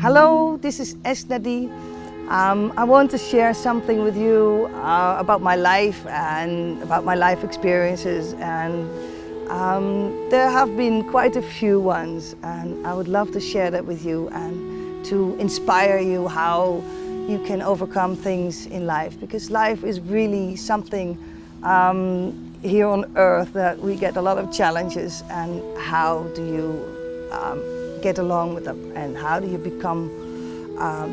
Hello, this is Esnadi. I want to share something with you about my life and about my life experiences, and there have been quite a few ones, and I would love to share that with you and to inspire you how you can overcome things in life, because life is really something here on earth that we get a lot of challenges, and how do you get along with them, and how do you become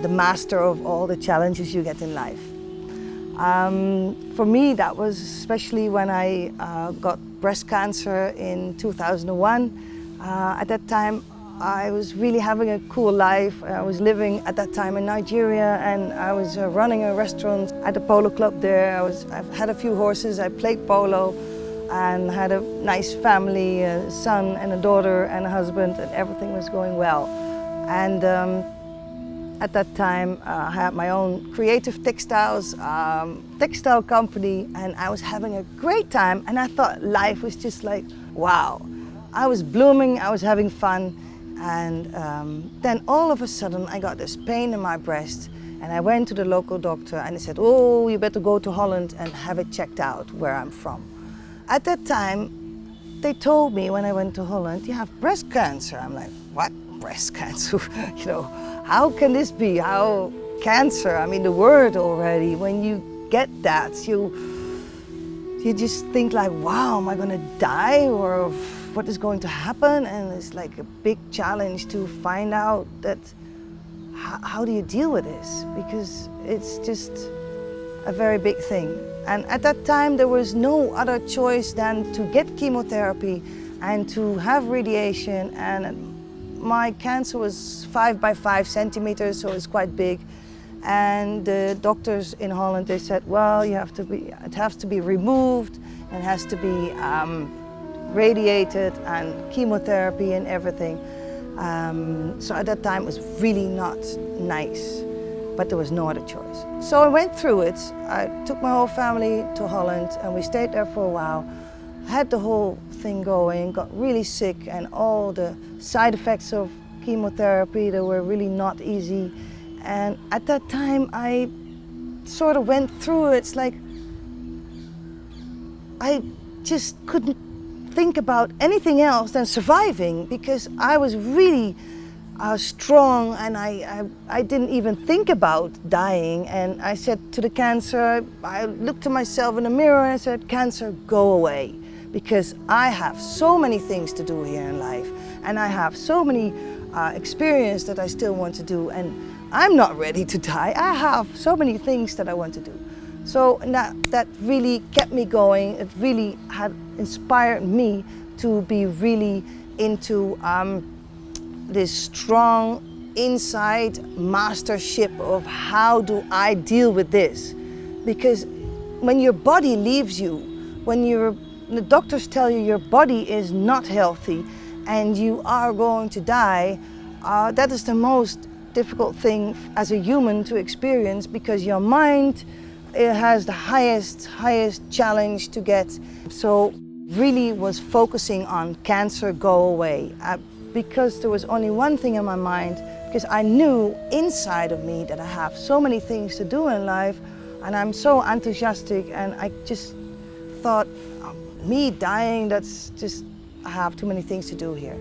the master of all the challenges you get in life. For me, that was especially when I got breast cancer in 2001. At that time, I was really having a cool life. I was living at that time in Nigeria, and I was running a restaurant at a polo club there. I've had a few horses, I played polo, and had a nice family, a son and a daughter and a husband, and everything was going well. And at that time I had my own creative textile company, and I was having a great time, and I thought life was just like, wow. I was blooming, I was having fun, and then all of a sudden I got this pain in my breast, and I went to the local doctor, and he said, oh, you better go to Holland and have it checked out where I'm from. At that time, they told me when I went to Holland, you have breast cancer. I'm like, what? Breast cancer? You know, how can this be? How cancer? I mean, the word already, when you get that, you just think like, wow, am I gonna die? Or what is going to happen? And it's like a big challenge to find out that, how do you deal with this? Because it's just a very big thing. And at that time, there was no other choice than to get chemotherapy and to have radiation. And my cancer was 5 by 5 centimeters, so it's quite big. And the doctors in Holland, they said, well, it has to be removed, and has to be radiated, and chemotherapy and everything. So at that time, it was really not nice, but there was no other choice. So I went through it. I took my whole family to Holland, and we stayed there for a while. Had the whole thing going, got really sick, and all the side effects of chemotherapy, they were really not easy. And at that time, I sort of went through it. It's like, I just couldn't think about anything else than surviving, because I was really strong, and I didn't even think about dying. And I said to the cancer, I looked to myself in the mirror and I said, cancer, go away, because I have so many things to do here in life, and I have so many experience that I still want to do, and I'm not ready to die. I have so many things that I want to do. So that really kept me going. It really had inspired me to be really into this strong inside mastership of how do I deal with this. Because when your body leaves you, when the doctors tell you your body is not healthy and you are going to die, that is the most difficult thing as a human to experience, because your mind, it has the highest challenge to get. So really was focusing on cancer, go away. Because there was only one thing in my mind, because I knew inside of me that I have so many things to do in life, and I'm so enthusiastic, and I just thought, me dying, that's just, I have too many things to do here.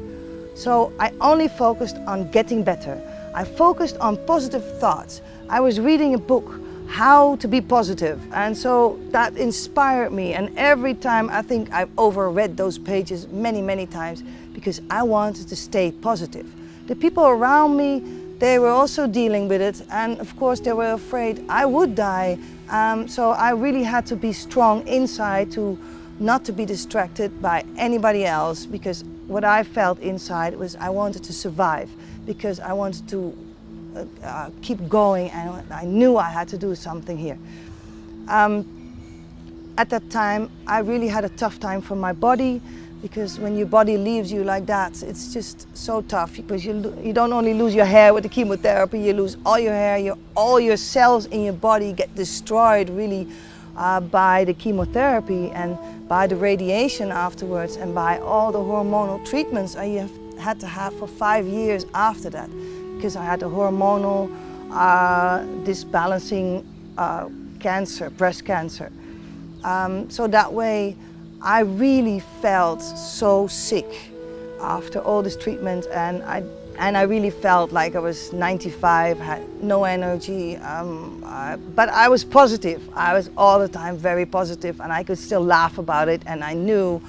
So I only focused on getting better. I focused on positive thoughts. I was reading a book, How to Be Positive, and so that inspired me. And every time, I think I've overread those pages many times, because I wanted to stay positive. The people around me, they were also dealing with it, and of course they were afraid I would die. So I really had to be strong inside to not to be distracted by anybody else, because what I felt inside was I wanted to survive, because I wanted to keep going, and I knew I had to do something here. At that time, I really had a tough time for my body, because when your body leaves you like that, it's just so tough, because you don't only lose your hair with the chemotherapy, you lose all your hair, all your cells in your body get destroyed really by the chemotherapy and by the radiation afterwards, and by all the hormonal treatments I had to have for 5 years after that. because I had a hormonal disbalancing cancer, breast cancer. So that way I really felt so sick after all this treatment, and I really felt like I was 95, had no energy, but I was positive. I was all the time very positive, and I could still laugh about it, and I knew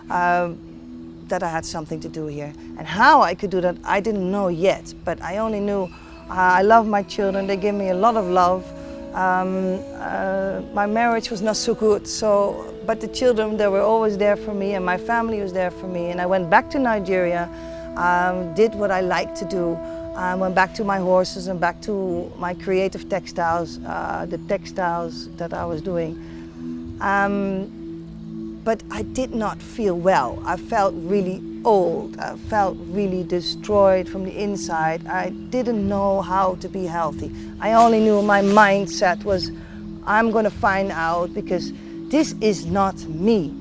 that I had something to do here. And how I could do that, I didn't know yet, but I only knew I love my children. They give me a lot of love. My marriage was not so good, but the children, they were always there for me, and my family was there for me. And I went back to Nigeria, did what I like to do. Went back to my horses and back to my creative textiles, the textiles that I was doing. But I did not feel well. I felt really old. I felt really destroyed from the inside. I didn't know how to be healthy. I only knew my mindset was, I'm going to find out, because this is not me.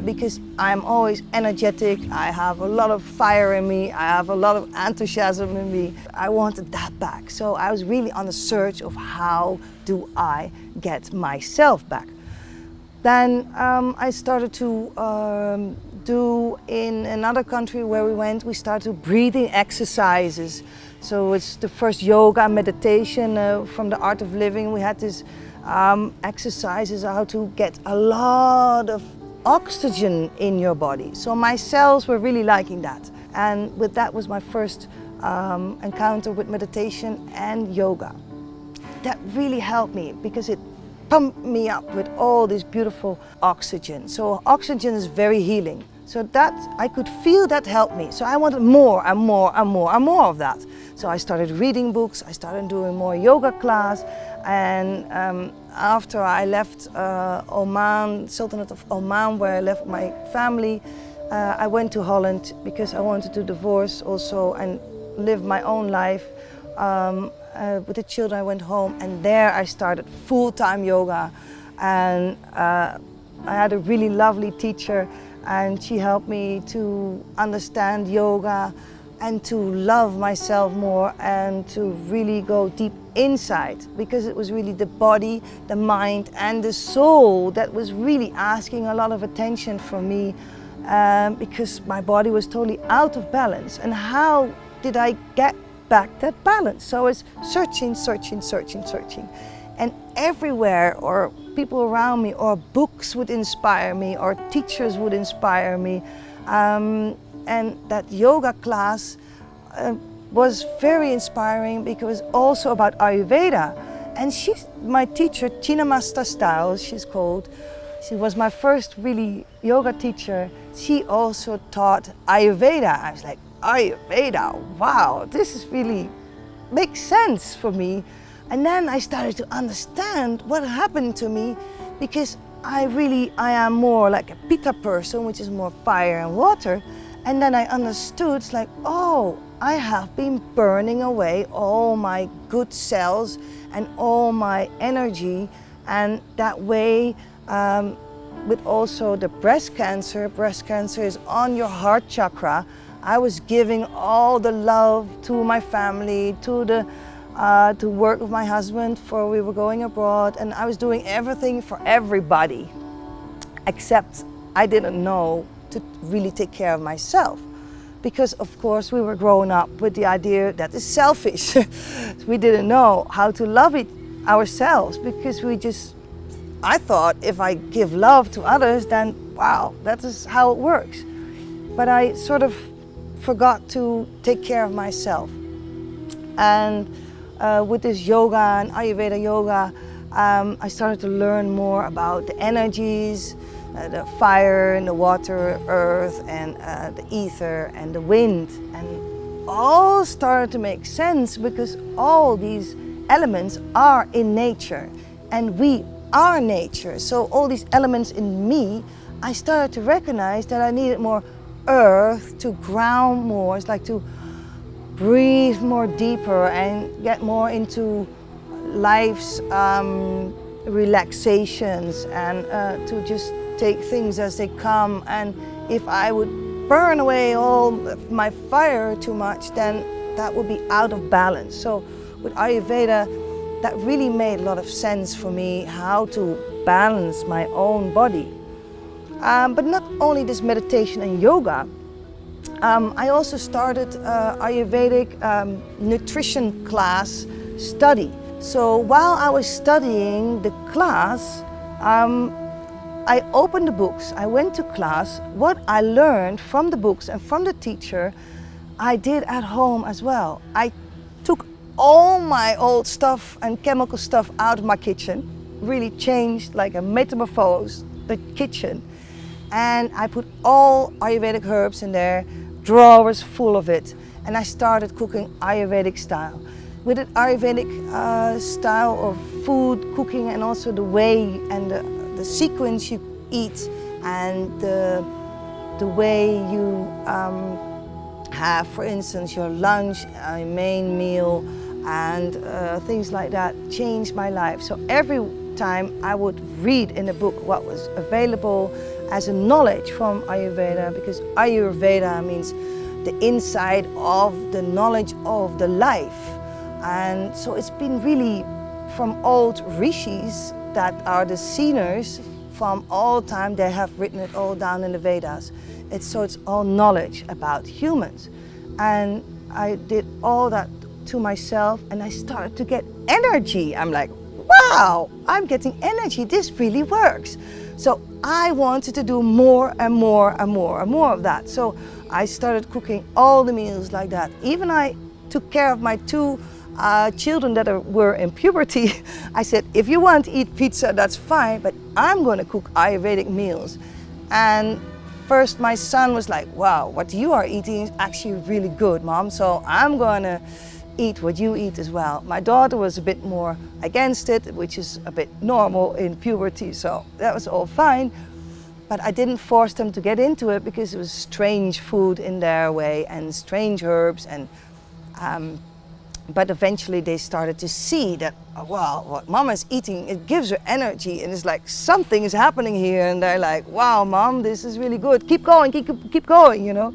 Because I'm always energetic. I have a lot of fire in me. I have a lot of enthusiasm in me. I wanted that back. So I was really on the search of how do I get myself back. Then I started to do, in another country where we went, we started breathing exercises. So it's the first yoga meditation from the Art of Living. We had these exercises how to get a lot of oxygen in your body. So my cells were really liking that. And with that was my first encounter with meditation and yoga. That really helped me because it pumped me up with all this beautiful oxygen. So oxygen is very healing. So that, I could feel that helped me. So I wanted more and more and more and more of that. So I started reading books, I started doing more yoga class, and after I left Oman, Sultanate of Oman, where I left my family, I went to Holland because I wanted to divorce also and live my own life. With the children, I went home, and there I started full-time yoga. And I had a really lovely teacher, and she helped me to understand yoga and to love myself more and to really go deep inside, because it was really the body, the mind and the soul that was really asking a lot of attention from me, because my body was totally out of balance. And how did I get back that balance? So it's searching, searching, searching, searching. And everywhere, or people around me, or books would inspire me, or teachers would inspire me. And that yoga class was very inspiring because also about Ayurveda. And she's my teacher, Chinnamasta Stiles, she's called. She was my first really yoga teacher. She also taught Ayurveda. I was like, Ayurveda, wow, this is really makes sense for me. And then I started to understand what happened to me, because I am more like a pitta person, which is more fire and water. And then I understood, it's like, oh, I have been burning away all my good cells and all my energy. And that way, with also the breast cancer is on your heart chakra. I was giving all the love to my family, to work with my husband, for we were going abroad, and I was doing everything for everybody, except I didn't know to really take care of myself, because of course we were growing up with the idea that is selfish. We didn't know how to love it ourselves, because I thought if I give love to others, then wow, that is how it works. But I sort of forgot to take care of myself. And with this yoga and Ayurveda yoga, I started to learn more about the energies, the fire and the water, earth, and the ether and the wind. And all started to make sense, because all these elements are in nature and we are nature. So all these elements in me, I started to recognize that I needed more earth to ground more. It's like to breathe more deeper and get more into life's relaxations, and to just take things as they come. And if I would burn away all my fire too much, then that would be out of balance. So with Ayurveda, that really made a lot of sense for me, how to balance my own body. But not only this meditation and yoga, I also started Ayurvedic nutrition class study. So while I was studying the class, I opened the books, I went to class. What I learned from the books and from the teacher, I did at home as well. I took all my old stuff and chemical stuff out of my kitchen, really changed, like a metamorphose, the kitchen. And I put all Ayurvedic herbs in there, drawers full of it. And I started cooking Ayurvedic style. With an Ayurvedic style of food, cooking, and also the way and the sequence you eat, and the way you have, for instance, your lunch, main meal, and things like that changed my life. So every time I would read in a book what was available as a knowledge from Ayurveda, because Ayurveda means the inside of the knowledge of the life. And so it's been really from old rishis that are the seniors from all time. They have written it all down in the Vedas. So it's all knowledge about humans. And I did all that to myself, and I started to get energy. I'm like, wow, I'm getting energy. This really works. So I wanted to do more and more and more and more of that. So I started cooking all the meals like that. Even I took care of my two children that were in puberty. I said, if you want to eat pizza, that's fine, but I'm going to cook Ayurvedic meals. And first my son was like, wow, what you are eating is actually really good, Mom. So I'm going to eat what you eat as well. My daughter was a bit more against it, which is a bit normal in puberty, so that was all fine. But I didn't force them to get into it because it was strange food in their way and strange herbs. And but eventually they started to see that, oh, wow, what Mama's eating, it gives her energy, and it's like something is happening here. And they're like, wow, Mom, this is really good. Keep going, keep going, you know.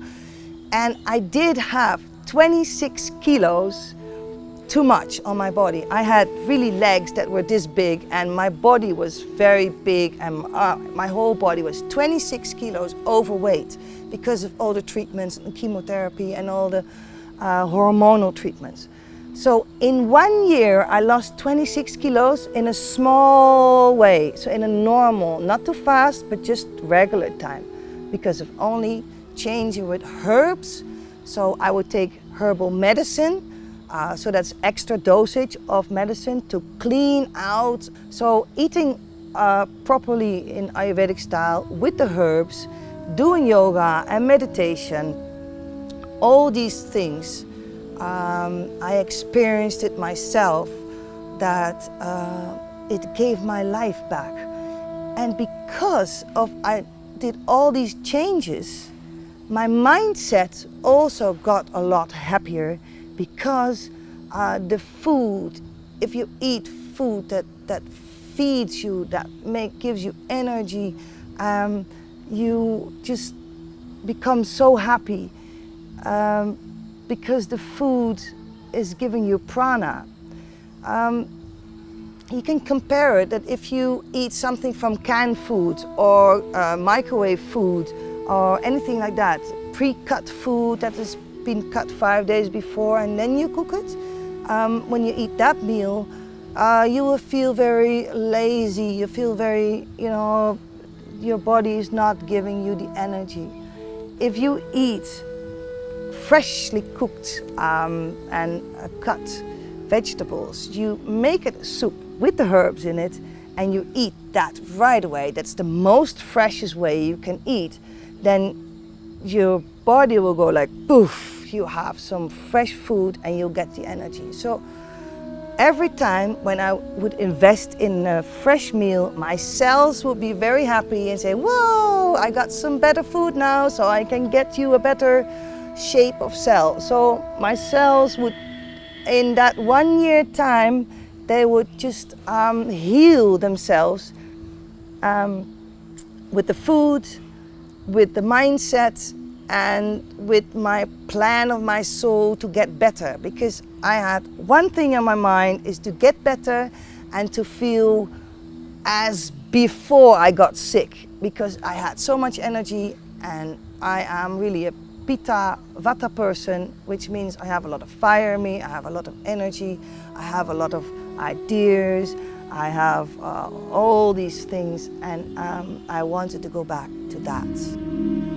And I did have 26 kilos too much on my body. I had really legs that were this big, and my body was very big, and my whole body was 26 kilos overweight because of all the treatments and chemotherapy and all the hormonal treatments. So in 1 year, I lost 26 kilos in a small way. So in a normal, not too fast, but just regular time, because of only changing with herbs. So I would take herbal medicine, so that's extra dosage of medicine to clean out. So eating properly in Ayurvedic style with the herbs, doing yoga and meditation, all these things, I experienced it myself, that it gave my life back. And because of I did all these changes, my mindset also got a lot happier, because the food, if you eat food that feeds you, that gives you energy, you just become so happy, because the food is giving you prana. You can compare it that if you eat something from canned food or microwave food or anything like that, pre-cut food that has been cut 5 days before and then you cook it, when you eat that meal, you will feel very lazy, you feel very, you know, your body is not giving you the energy. If you eat freshly cooked and cut vegetables, you make it a soup with the herbs in it, and you eat that right away, that's the most freshest way you can eat, then your body will go like poof, you have some fresh food and you'll get the energy. So every time when I would invest in a fresh meal, my cells would be very happy and say, whoa, I got some better food now, so I can get you a better shape of cell. So my cells would, in that 1 year time, they would just heal themselves with the food, with the mindset, and with my plan of my soul to get better, because I had one thing in my mind, is to get better and to feel as before I got sick, because I had so much energy, and I am really a pitta vata person, which means I have a lot of fire in me, I have a lot of energy, I have a lot of ideas, I have all these things, and I wanted to go back to that.